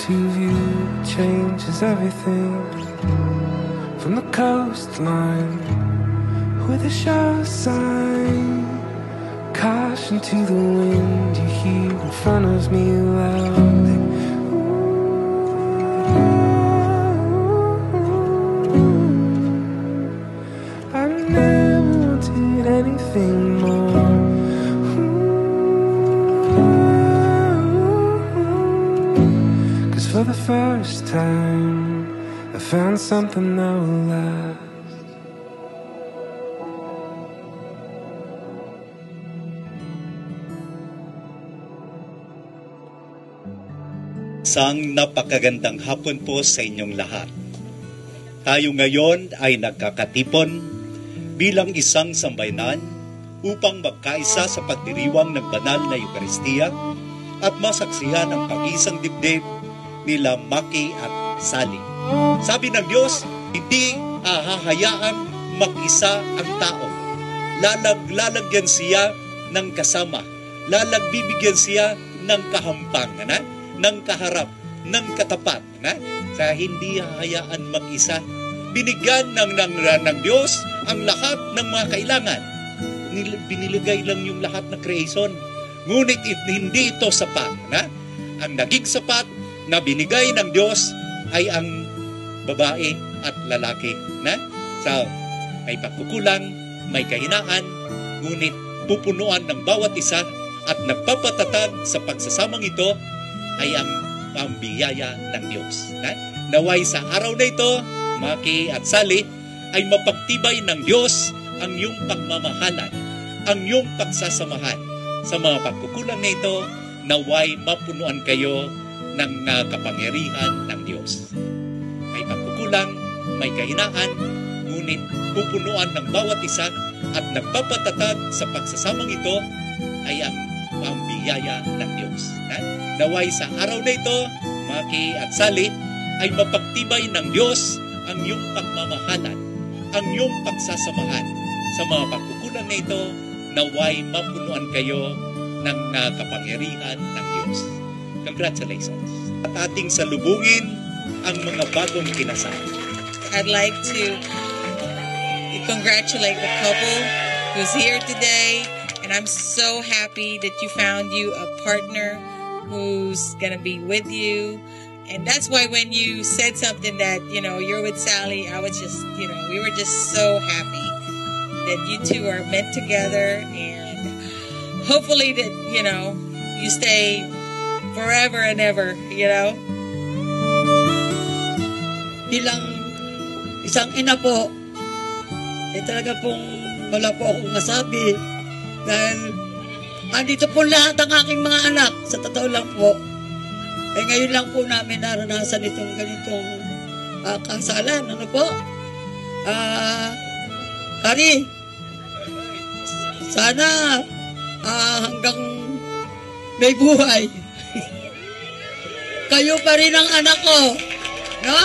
to view changes everything. From the coastline with a show sign, caution to the wind, you hear in front of me loudly. I never wanted anything more. Cause for the first time I found something that will last. Isang napakagandang hapon po sa inyong lahat. Tayo ngayon ay nagkakatipon bilang isang sambayanan upang magkaisa sa pagdiriwang ng banal na Eucharistia at masaksihan ang pag-isang dibdib nila Maki at Sally. Sabi ng Diyos, hindi hahayaang mag-isa ang tao. Lalagyan siya ng kasama. Bibigyan siya ng kahampangan, ng kaharap, ng katapat, sa hindi hahayaan mag-isa. Binigyan ng Diyos ang lahat ng mga kailangan. Biniligay lang yung lahat ng creation. Ngunit hindi ito sapat. Ang naging sapat na binigay ng Diyos ay ang babae at lalaki. So, may pagkukulang, may kahinaan, ngunit pupunuan ng bawat isa at nagpapatatag sa pagsasamang ito ay ang pambiyaya ng Diyos. Naway sa araw na ito, Maki at Sally, ay mapagtibay ng Diyos ang iyong pagmamahalan, ang iyong pagsasamahan. Sa mga pagkukulang na ito, naway mapunuan kayo ng kapangyarihan ng Diyos. May pagkukulang, may kahinaan, ngunit pupunuan ng bawat isa at nagpapatatag sa pagsasamang ito ay ang pambiyaya ng Diyos. Naway sa araw na ito, Maki at Sally, ay mapagtibay ng Diyos ang iyong pagmamahalan, ang iyong pagsasamahan. Sa mga pagkukulang na ito, naway mapunuan kayo ng kapangyarihan ng Diyos. Congratulations. At ating salubungin ang mga bagong kinasal. I'd like to congratulate the couple who's here today. And I'm so happy that you found you a partner who's going to be with you. And that's why when you said something that, you're with Sally, I was just, we were just so happy that you two are meant together. And hopefully that, you stay forever and ever, Bilang isang ina po, talaga pong wala po akong masabi. Dahil andito po lahat ang aking mga anak. Sa totoo lang po. Ngayon lang po namin naranasan itong ganitong kasalan. Ano po? Kari, sana hanggang may buhay. Kayo pa rin ang anak ko. No?